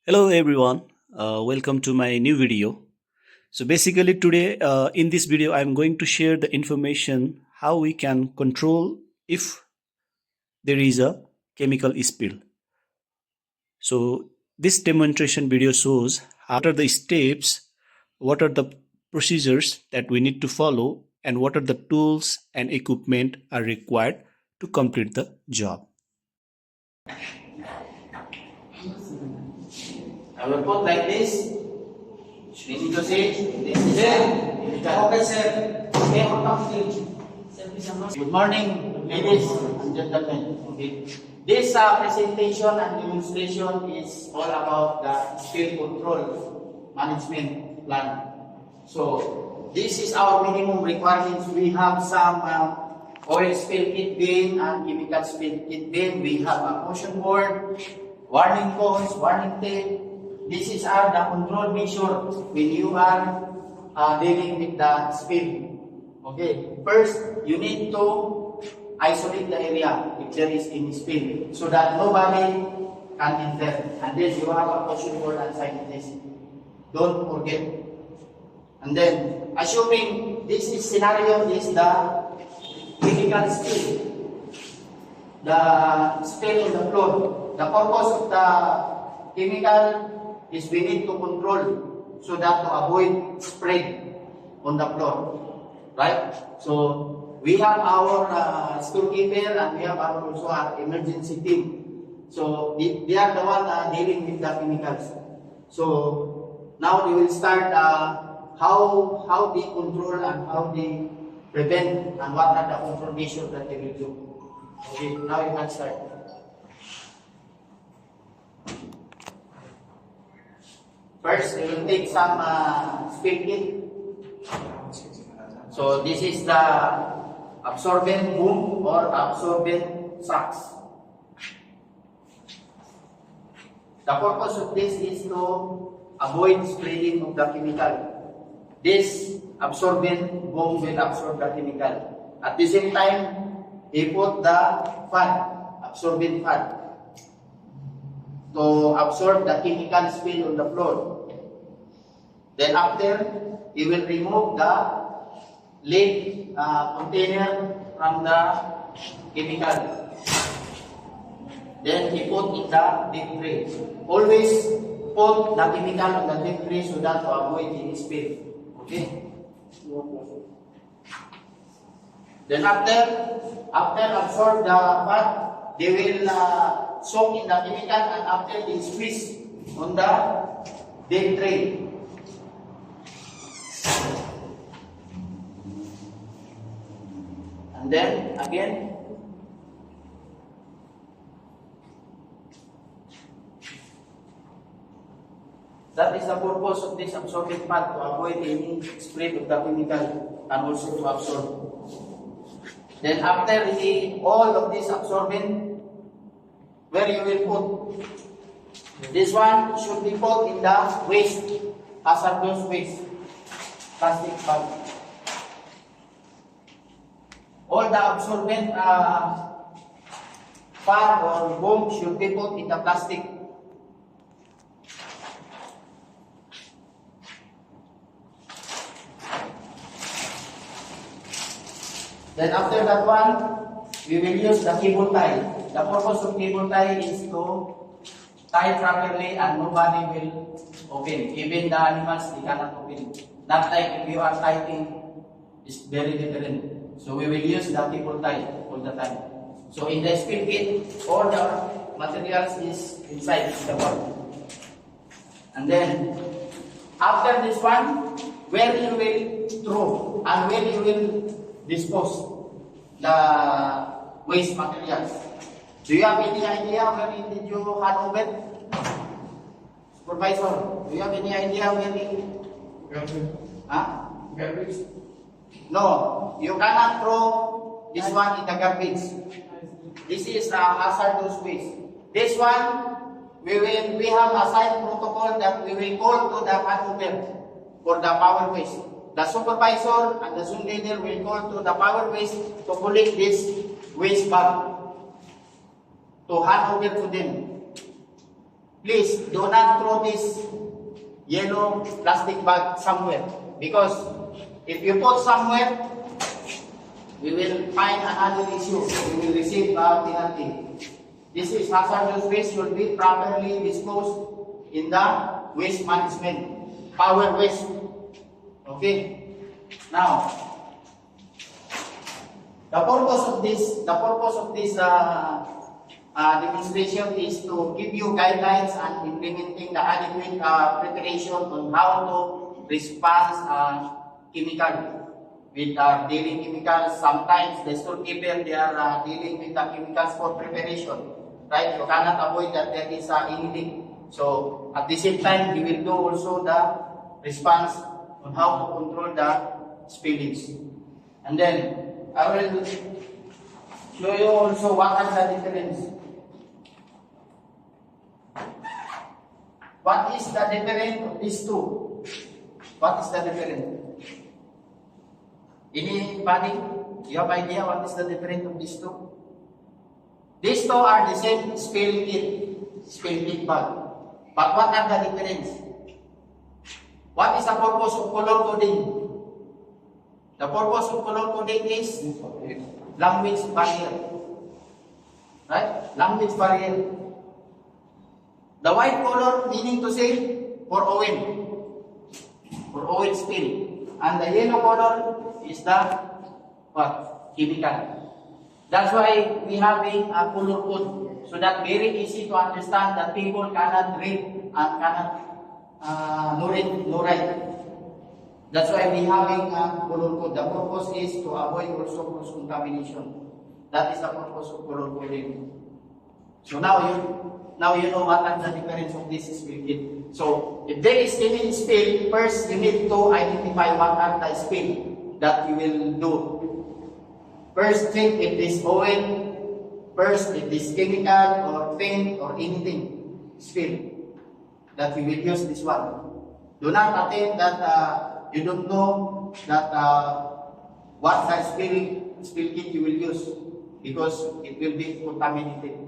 Hello everyone, welcome to my new video. So basically today in this video I'm going to share the information how we can control if there is a chemical spill. So this demonstration video shows what are the steps, what are the procedures that we need to follow, and what are the tools and equipment are required to complete the job. I will put like this. We need to see. This is it. Okay, sir. Okay, good morning, ladies and gentlemen. Okay. This presentation and demonstration is all about the spill control management plan. So, this is our minimum requirements. We have some oil spill kit bin and chemical spill kit bin. We have a caution board, warning cones, warning tape. This is the control measure when you are dealing with the spill. Okay, first you need to isolate the area if there is any spill so that nobody can enter. And then you have a caution board inside this. Don't forget. And then, assuming this is scenario is the chemical spill, the spill on the floor. The purpose of the chemical is we need to control so that to avoid spread on the floor, right? So we have our storekeeper and we have also our emergency team. So they are the one dealing with the chemicals. So now we will start how they control and how they prevent and what are the control measures that they will do. Okay, now you can start. First, we will take some spill kit. So this is the absorbent boom or absorbent sacks. The purpose of this is to avoid spreading of the chemical. This absorbent boom will absorb the chemical. At the same time, he put the fan, absorbent fan, to absorb the chemical spill on the floor. Then after, he will remove the lid container from the chemical. Then he put in the deep tray. Always put the chemical on the deep tray so that to avoid any spill. Okay? Then after absorb the fat, they will soak in the chemical and after they squeeze on the deep tray. And then again, that is the purpose of this absorbent pad, to avoid any spread of the chemical and also to absorb. Then after all of this absorbent, where you will put? This one should be put in the waste, hazardous waste, plastic bag. All the absorbent fan or boom should be put in the plastic. Then after that one, we will use the cable tie. The purpose of cable tie is to tie properly and nobody will open. Even the animals, they cannot open. Not like if you are tying, it's very different. So we will use the cable tie all the time. So in the spill kit, all the materials is inside the bottle. And then after this one, where you will throw and where you will dispose the waste materials. Do you have any idea where did you hand over? Supervisor, do you have any idea where you? Huh? Garbage. No, you cannot throw this one in the garbage. This is a hazardous waste. This one, we have a site protocol that we will call to the handover for the power waste. The supervisor and the zone leader will call to the power waste to collect this waste bag to hand over to them. please do not throw this yellow plastic bag somewhere, because if you put somewhere, we will find another issue. We will receive a penalty. This is hazardous waste should be properly disposed in the waste management, power waste. Okay. Now, the purpose of this demonstration is to give you guidelines and implementing the adequate preparation on how to respond chemical with dealing chemicals. Sometimes the storekeeper, they are dealing with the chemicals for preparation, right? You cannot avoid that there is any leak. So at the same time, we will do also the response on how to control the spillage. And then I will show you also what are the difference. What is the difference of these two? What is the difference? Anybody? You have idea what is the difference of these two? These two are the same spill kit bag. But what are the difference? What is the purpose of color coding? The purpose of color coding is language barrier. Right? Language barrier. The white color meaning to say for oil spill. And the yellow color is the what? Chemical. That's why we having a color code, so that very easy to understand that people cannot read and cannot no write. That's why we having a color code. The purpose is to avoid also cross contamination. That is the purpose of color coding. So now you know what are the difference of this spill kit. So if there is any spill, first you need to identify what are the spill that you will do. First, think if this oil, first if this chemical or paint or anything spill, that we will use this one. Do not attempt that you don't know that what the spill kit you will use, because it will be contaminated.